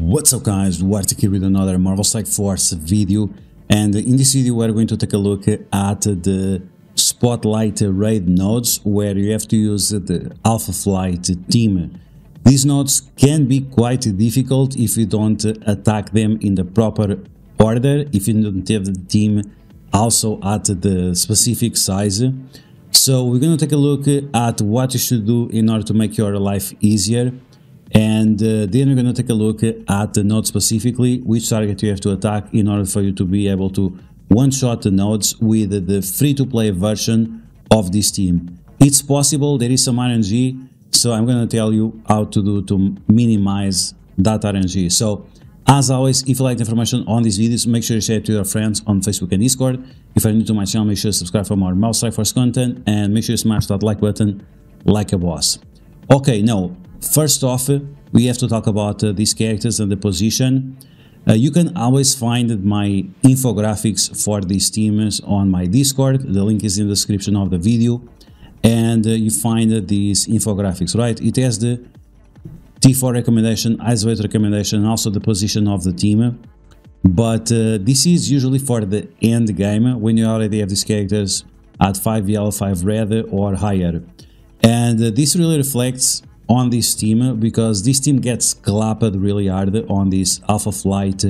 What's up guys, DuArktik here with another Marvel Strike Force video, and in this video we're going to take a look at the Spotlight raid nodes where you have to use the Alpha Flight team. These nodes can be quite difficult if you don't attack them in the proper order, if you don't have the team also at the specific size. So we're going to take a look at what you should do in order to make your life easier. And then we're going to take a look at the node specifically, which target you have to attack in order for you to be able to one-shot the nodes with the free-to-play version of this team. It's possible, there is some RNG, so I'm going to tell you how to do to minimize that RNG. So, as always, if you like the information on these videos, make sure you share it to your friends on Facebook and Discord. If you're new to my channel, make sure to subscribe for more Marvel Strike Force content, and make sure you smash that like button like a boss. Okay, now, first off, we have to talk about these characters and the position. You can always find my infographics for these teams on my Discord. The link is in the description of the video. And you find these infographics, right? It has the T4 recommendation, isolate recommendation, and also the position of the team. But this is usually for the end game, when you already have these characters at 5 yellow, 5 red or higher. And this really reflects on this team, because this team gets clapped really hard on these Alpha Flight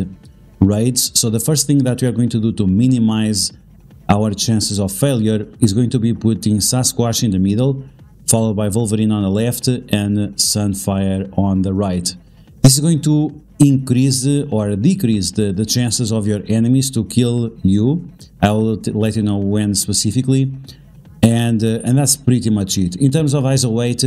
raids. So the first thing that we are going to do to minimize our chances of failure is going to be putting Sasquatch in the middle, followed by Wolverine on the left and Sunfire on the right. This is going to increase or decrease the chances of your enemies to kill you. I will let you know when specifically, and that's pretty much it. In terms of ISO weight,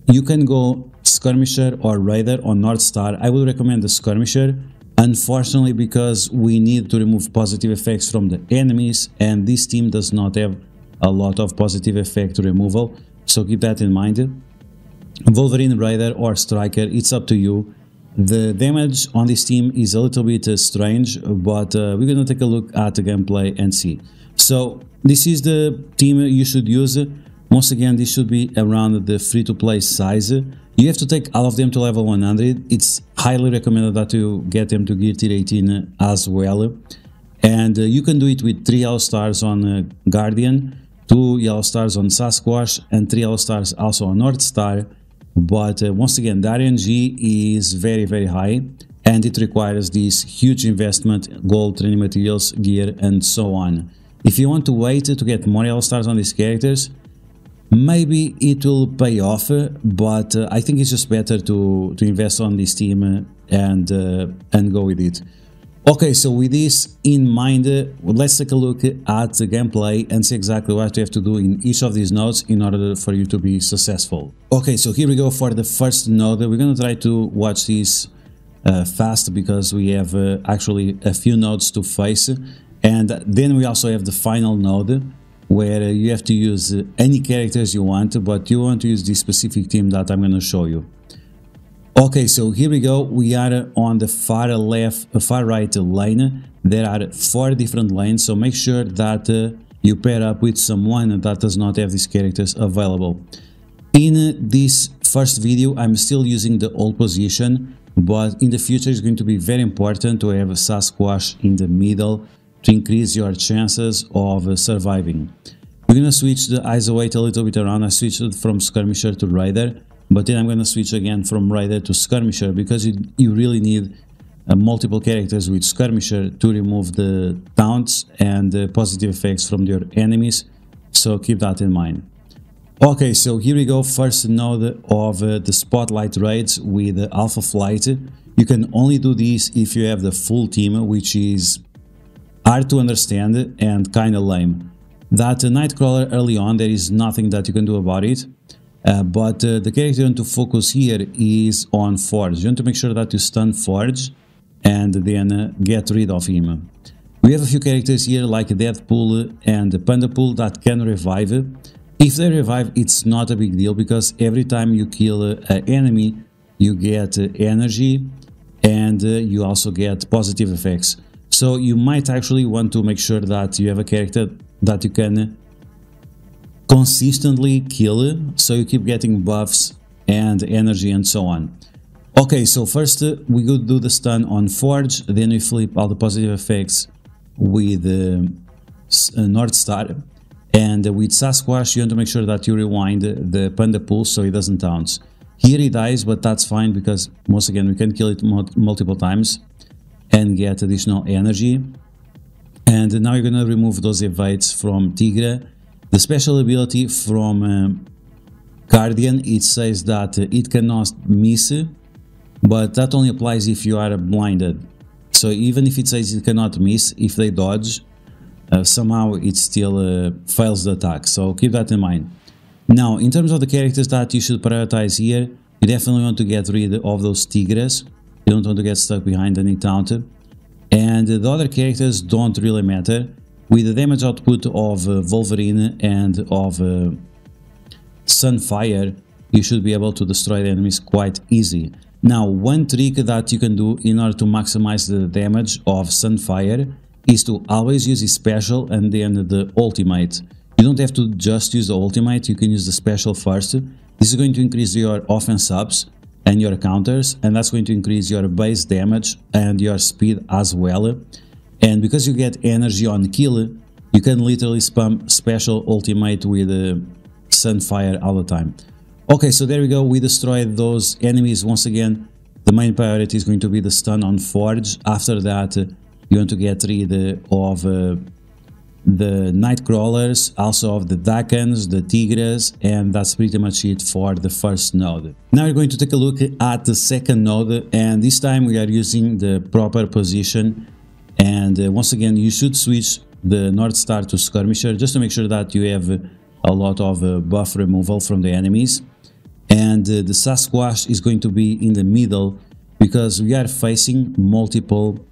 you can go Skirmisher or Raider on North Star. I would recommend the Skirmisher, unfortunately, because we need to remove positive effects from the enemies, and this team does not have a lot of positive effect removal, so keep that in mind. Wolverine, Raider or Striker, it's up to you. The damage on this team is a little bit strange, but we're going to take a look at the gameplay and see. So this is the team you should use. Once again, this should be around the free-to-play size. You have to take all of them to level 100. It's highly recommended that you get them to gear tier 18 as well. And you can do it with 3 yellow stars on Guardian, 2 yellow stars on Sasquatch, and 3 yellow stars also on North Star. But once again, the RNG is very high, and it requires this huge investment, gold, training materials, gear, and so on. If you want to wait to get more yellow stars on these characters, maybe it will pay off, but I think it's just better to invest on this team and go with it. Okay, so with this in mind, let's take a look at the gameplay and see exactly what you have to do in each of these nodes in order for you to be successful. Okay, so here we go for the first node. We're going to try to watch this fast, because we have actually a few nodes to face, and then we also have the final node, where you have to use any characters you want, but you want to use this specific team that I'm going to show you. Okay, so here we go. We are on the far right lane. There are 4 different lanes, so make sure that you pair up with someone that does not have these characters available. In this first video, I'm still using the old position, but in the future it's going to be very important to have a Sasquatch in the middle to increase your chances of surviving. We're going to switch the ISO weight a little bit around. I switched it from Skirmisher to Raider, but then I'm going to switch again from Raider to Skirmisher, because you really need multiple characters with Skirmisher to remove the taunts and the positive effects from your enemies, so keep that in mind. Okay, so here we go, first node of the Spotlight raids with Alpha Flight. You can only do this if you have the full team, which is hard to understand and kinda lame. That Nightcrawler early on, there is nothing that you can do about it, but the character you want to focus here is on Forge. You want to make sure that you stun Forge and then get rid of him. We have a few characters here like Deadpool and Pandapool that can revive. If they revive, it's not a big deal, because every time you kill an enemy, you get energy and you also get positive effects. So you might actually want to make sure that you have a character that you can consistently kill, so you keep getting buffs and energy and so on. Okay, so first we go do the stun on Forge, then we flip all the positive effects with North Star, and with Sasquatch you want to make sure that you rewind the Panda Pulse so it doesn't bounce. Here he dies, but that's fine because once again we can kill it multiple times and get additional energy. And now you're gonna remove those evades from Tigre. The special ability from Guardian, it says that it cannot miss, but that only applies if you are blinded. So even if it says it cannot miss, if they dodge, somehow it still fails the attack, so keep that in mind. Now, in terms of the characters that you should prioritize here, you definitely want to get rid of those Tigres. You don't want to get stuck behind any taunt. And the other characters don't really matter. With the damage output of Wolverine and of Sunfire, you should be able to destroy the enemies quite easy. Now, one trick that you can do in order to maximize the damage of Sunfire is to always use his special and then the ultimate. You don't have to just use the ultimate, you can use the special first. This is going to increase your offense ups and your counters, and that's going to increase your base damage and your speed as well. And because you get energy on kill, you can literally spam special ultimate with Sunfire all the time. Okay, so there we go, we destroyed those enemies. Once again, the main priority is going to be the stun on Forge. After that, you want to get rid of the Nightcrawlers, also of the Dakans, the Tigres, and that's pretty much it for the first node. Now we're going to take a look at the second node, and this time we are using the proper position. And once again, you should switch the North Star to Skirmisher just to make sure that you have a lot of buff removal from the enemies. And the Sasquatch is going to be in the middle because we are facing multiple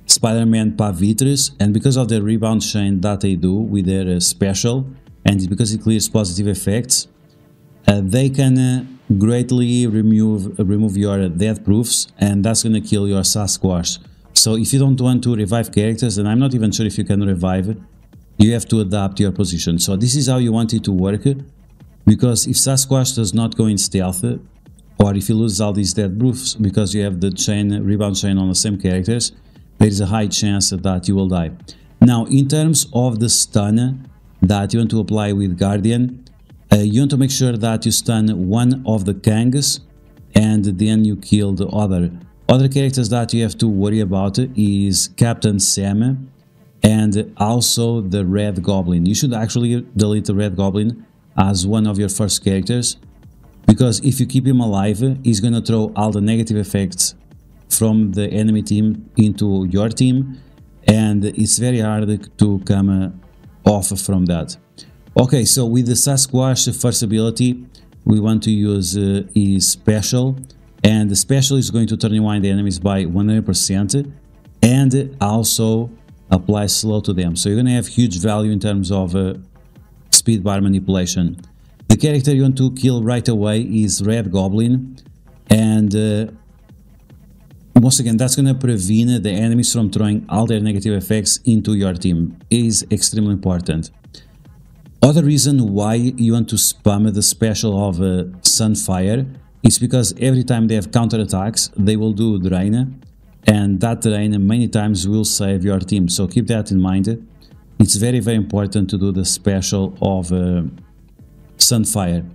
Spider-Man Pavitres, and because of the rebound chain that they do with their special, and because it clears positive effects, they can greatly remove your death proofs, and that's gonna kill your Sasquatch. So if you don't want to revive characters, and I'm not even sure if you can revive, you have to adapt your position. So this is how you want it to work, because if Sasquatch does not go in stealth, or if you lose all these death proofs because you have the rebound chain on the same characters, there is a high chance that you will die. Now, in terms of the stun that you want to apply with Guardian, you want to make sure that you stun one of the Kangs and then you kill the other. Other characters that you have to worry about is Captain Sam and also the Red Goblin. You should actually delete the Red Goblin as one of your first characters, because if you keep him alive, he's gonna throw all the negative effects from the enemy team into your team, and it's very hard to come off from that. Okay, so with the Sasquatch first ability, we want to use his special, and the special is going to rewind the enemies by 100% and also apply slow to them. So you're going to have huge value in terms of speed bar manipulation. The character you want to kill right away is Red Goblin, and once again, that's going to prevent the enemies from throwing all their negative effects into your team. It is extremely important. Other reason why you want to spam the special of Sunfire is because every time they have counter attacks, they will do drain, and that drain many times will save your team. So keep that in mind. It's very, very important to do the special of Sunfire.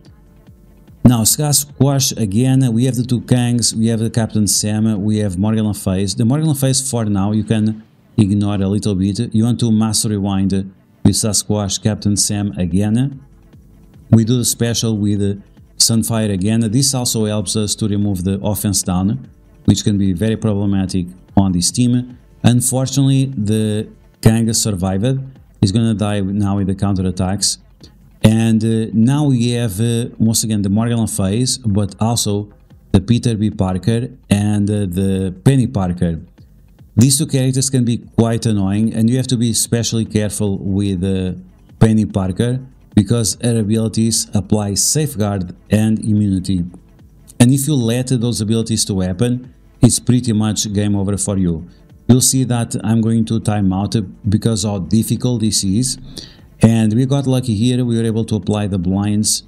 Now, Sasquatch, again, we have the two Kangs, we have the Captain Sam, we have Morgan Le Fay. The Morgan Le Fay, for now, you can ignore a little bit. You want to mass rewind with Sasquatch, Captain Sam again. We do the special with Sunfire again. This also helps us to remove the offense down, which can be very problematic on this team. Unfortunately, the Kang survived. He's gonna die now with the counter attacks. And now we have once again the Morgan Le Fay, but also the Peter B. Parker and the Penny Parker. These two characters can be quite annoying, and you have to be especially careful with Penny Parker because her abilities apply safeguard and immunity. And if you let those abilities to happen, it's pretty much game over for you. You'll see that I'm going to time out because of how difficult this is. And we got lucky here, we were able to apply the blinds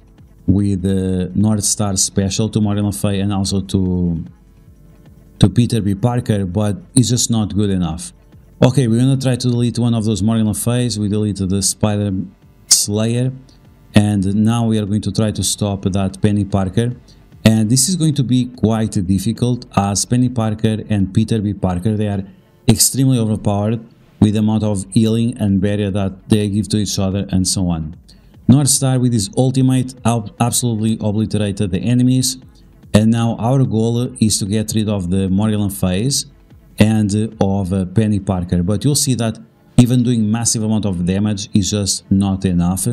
with the North Star special to Morgan Le Fay and also to to Peter B. Parker, but it's just not good enough. Okay, we're gonna try to delete one of those Morgan Le Fays. We deleted the Spider Slayer, and now we are going to try to stop that Penny Parker. And this is going to be quite difficult, as Penny Parker and Peter B. Parker, they are extremely overpowered with the amount of healing and barrier that they give to each other and so on. Northstar with his ultimate absolutely obliterated the enemies, and now our goal is to get rid of the Morgan Le Fays and of Penny Parker, but you'll see that even doing massive amount of damage is just not enough,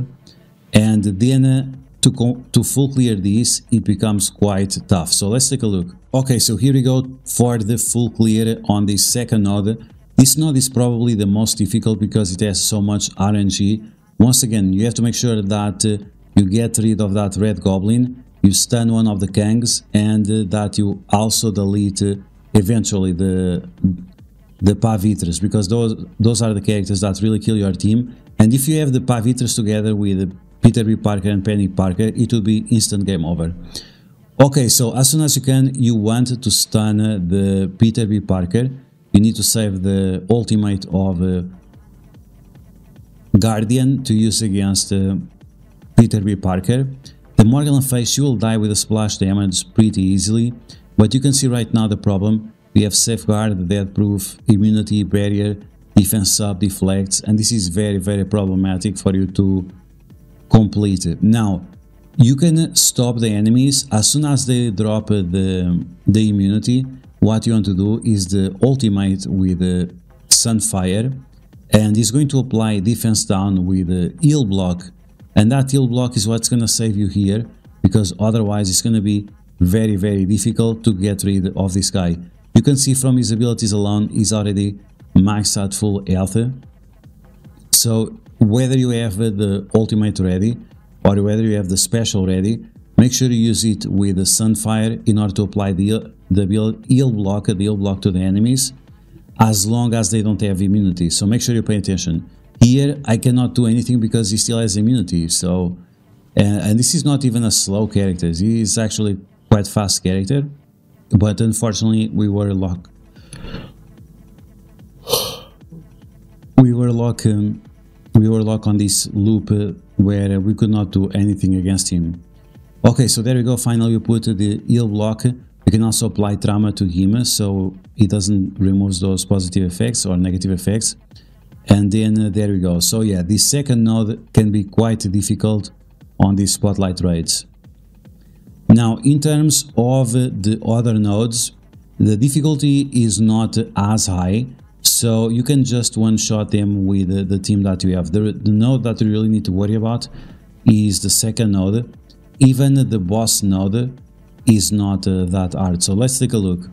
and then to full clear this it becomes quite tough. So let's take a look. Okay, so here we go for the full clear on this second node. This node is probably the most difficult because it has so much RNG. Once again, you have to make sure that you get rid of that red goblin, you stun one of the Kangs, and that you also delete eventually the Pavitres, because those are the characters that really kill your team. And if you have the Pavitres together with Peter B. Parker and Penny Parker, it will be instant game over. Okay, so as soon as you can, you want to stun the Peter B. Parker. You need to save the ultimate of Guardian to use against Peter B. Parker. The Morgan Le Fay, she will die with a splash damage pretty easily, but you can see right now the problem. We have Safeguard, Death Proof, Immunity, Barrier, Defense Sub, Deflects, and this is very problematic for you to complete it. Now, you can stop the enemies as soon as they drop the immunity. What you want to do is the ultimate with the Sunfire, and it's going to apply defense down with the heal block, and that heal block is what's going to save you here, because otherwise it's going to be very difficult to get rid of this guy. You can see from his abilities alone, he's already maxed out full health. So whether you have the ultimate ready or whether you have the special ready, make sure you use it with the Sunfire in order to apply the heal block to the enemies, as long as they don't have immunity. So make sure you pay attention. Here I cannot do anything because he still has immunity. So and this is not even a slow character. He is actually quite fast character, but unfortunately we were locked. We were locked on this loop where we could not do anything against him. Okay, so there we go. Finally, we put the heal block. You can also apply trauma to him, so he doesn't remove those positive effects or negative effects. And then there we go. So yeah, this second node can be quite difficult on these spotlight raids. Now, in terms of the other nodes, the difficulty is not as high, so you can just one-shot them with the team that you have. The node that you really need to worry about is the second node. Even the boss node is not that hard. So let's take a look.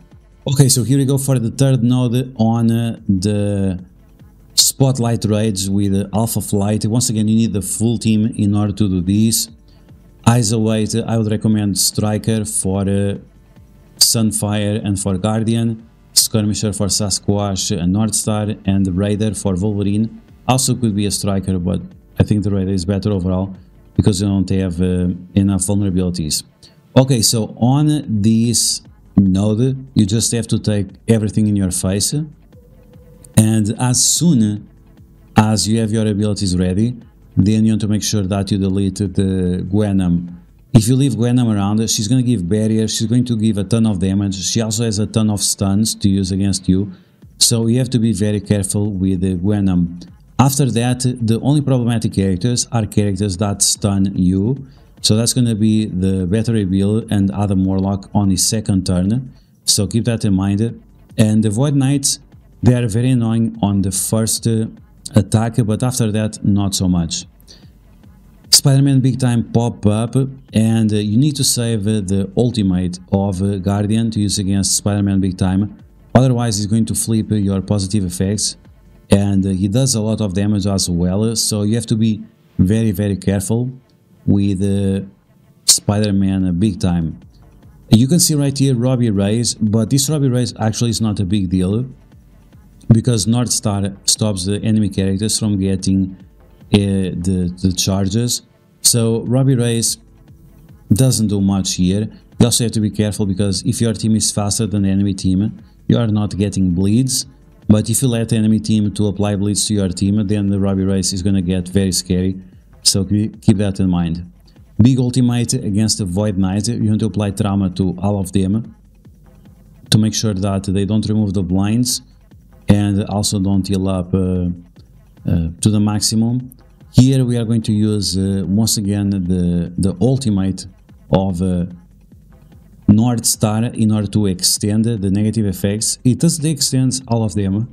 Okay, so here we go for the third node on the spotlight raids with Alpha Flight. Once again, you need the full team in order to do this. Isolate, I would recommend Striker for Sunfire and for Guardian, Skirmisher for Sasquatch and Northstar, and Raider for Wolverine. Also could be a Striker, but I think the Raider is better overall because you don't have enough vulnerabilities. Okay, so on this node, you just have to take everything in your face, and as soon as you have your abilities ready, then you want to make sure that you delete the Gwenam. If you leave Gwenam around, she's going to give barrier, she's going to give a ton of damage, she also has a ton of stuns to use against you, so you have to be very careful with the Gwenam. After that, the only problematic characters are characters that stun you, so that's going to be the Battery Bill and Adam Warlock on his second turn, so keep that in mind. And the Void Knights, they are very annoying on the first attack, but after that, not so much. Spider-Man Big Time pop up, and you need to save the ultimate of Guardian to use against Spider-Man Big Time, otherwise he's going to flip your positive effects, and he does a lot of damage as well, so you have to be very careful with Spider-Man Big Time. You can see right here Robbie Rays, but this Robbie Rays actually is not a big deal, because Northstar stops the enemy characters from getting the charges, so Robbie Rays doesn't do much here. You also have to be careful because if your team is faster than the enemy team, you are not getting bleeds. But if you let the enemy team to apply bleeds to your team, then the Robbie race is going to get very scary. So keep that in mind. Big ultimate against the Void Knight. You want to apply trauma to all of them to make sure that they don't remove the blinds and also don't heal up to the maximum. Here we are going to use once again the ultimate of North Star in order to extend the negative effects. It doesn't extend all of them.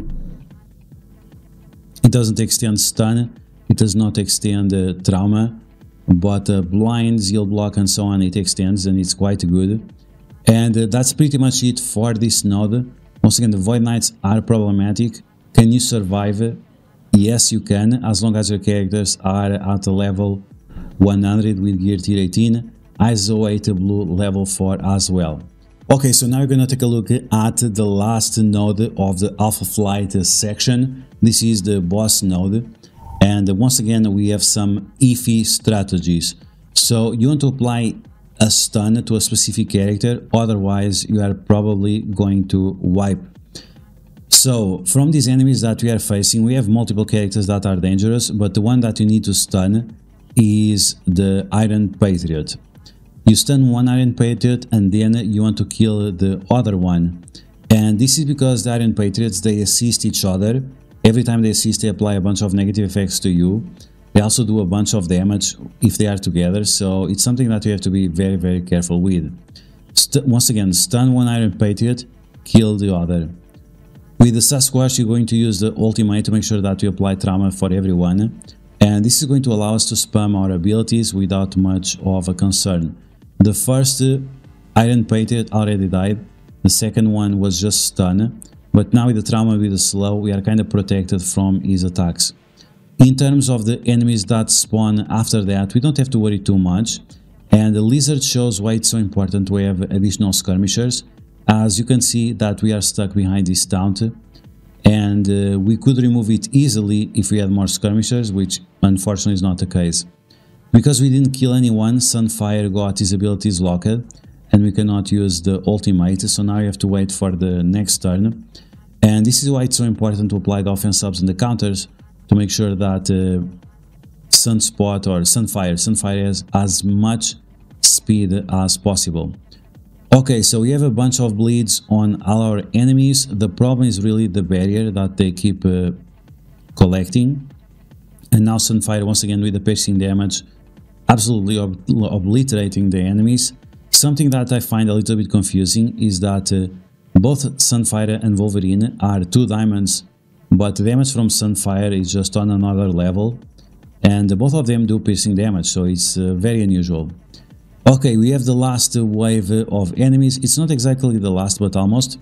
It doesn't extend stun, it does not extend trauma, but blinds, heal block and so on it extends, and it's quite good. And that's pretty much it for this node. Once again, the Void Knights are problematic. Can you survive? Yes, you can, as long as your characters are at a level 100 with gear tier 18. ISO 8 blue level 4 as well. Okay, so now we're gonna take a look at the last node of the Alpha Flight section. This is the boss node, and once again we have some iffy strategies. So you want to apply a stun to a specific character, otherwise you are probably going to wipe. So from these enemies that we are facing, we have multiple characters that are dangerous, but the one that you need to stun is the Iron Patriot. You stun one Iron Patriot and then you want to kill the other one. And this is because the Iron Patriots, they assist each other. Every time they assist, they apply a bunch of negative effects to you. They also do a bunch of damage if they are together, so it's something that you have to be very, very careful with. Once again, stun one Iron Patriot, kill the other. With the Sasquatch, you're going to use the ultimate to make sure that you apply trauma for everyone. And this is going to allow us to spam our abilities without much of a concern. The first Iron Patriot already died, the second one was just stun, but now with the trauma with the slow, we are kind of protected from his attacks. In terms of the enemies that spawn after that, we don't have to worry too much, and the lizard shows why it's so important to have additional skirmishers. As you can see that we are stuck behind this taunt, and we could remove it easily if we had more skirmishers, which unfortunately is not the case. Because we didn't kill anyone, Sunfire got his abilities locked, and we cannot use the ultimate, so now you have to wait for the next turn. And this is why it's so important to apply the offense subs and the counters, to make sure that Sunspot or Sunfire has as much speed as possible. Okay, so we have a bunch of bleeds on all our enemies. The problem is really the barrier that they keep collecting. And now Sunfire once again with the piercing damage, absolutely obliterating the enemies. Something that I find a little bit confusing is that both Sunfire and Wolverine are 2 diamonds, but the damage from Sunfire is just on another level, and both of them do piercing damage, so it's very unusual. Okay, we have the last wave of enemies. It's not exactly the last, but almost.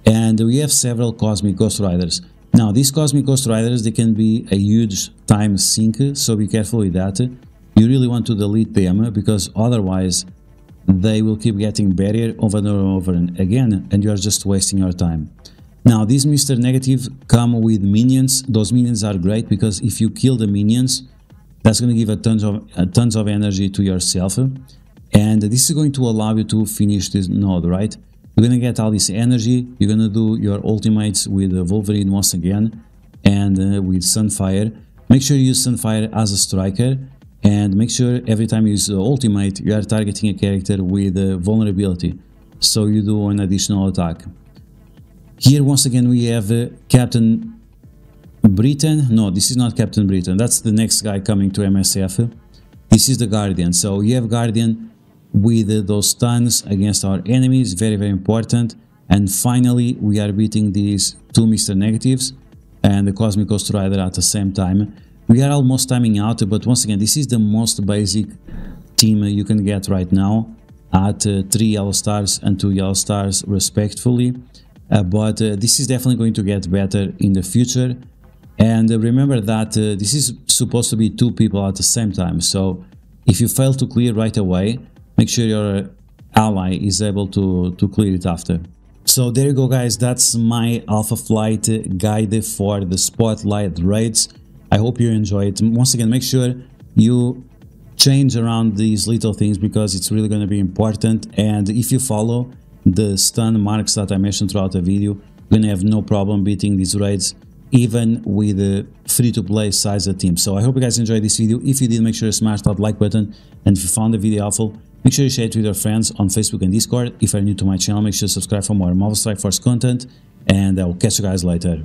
And we have several Cosmic Ghost Riders. Now, these Cosmic Ghost Riders, they can be a huge time sink, so be careful with that. You really want to delete them, because otherwise they will keep getting barrier over and over again, and you are just wasting your time. Now, these Mr. Negative come with minions. Those minions are great, because if you kill the minions, that's going to give a tons of energy to yourself. And this is going to allow you to finish this node, right? You're going to get all this energy, you're going to do your ultimates with Wolverine once again, and with Sunfire. Make sure you use Sunfire as a striker, and make sure every time you use the ultimate, you are targeting a character with vulnerability, so you do an additional attack. Here once again we have Captain Britain. No, this is not Captain Britain, that's the next guy coming to MSF. This is the Guardian, so you have Guardian with those stuns against our enemies, very, very important. And finally, we are beating these 2 Mr. Negatives and the Cosmic Ghost Rider at the same time. We are almost timing out, but once again, this is the most basic team you can get right now at 3 yellow stars and 2 yellow stars respectively. But this is definitely going to get better in the future. And remember that this is supposed to be 2 people at the same time, so if you fail to clear right away, make sure your ally is able to clear it after. So there you go guys, that's my Alpha Flight guide for the Spotlight raids. I hope you enjoy it. Once again, make sure you change around these little things because it's really going to be important. And if you follow the stun marks that I mentioned throughout the video, you're going to have no problem beating these raids even with a free-to-play size of team. So I hope you guys enjoyed this video. If you did, make sure to smash that like button, and if you found the video helpful, make sure you share it with your friends on Facebook and Discord. If you're new to my channel, make sure to subscribe for more Marvel Strike Force content, and I will catch you guys later.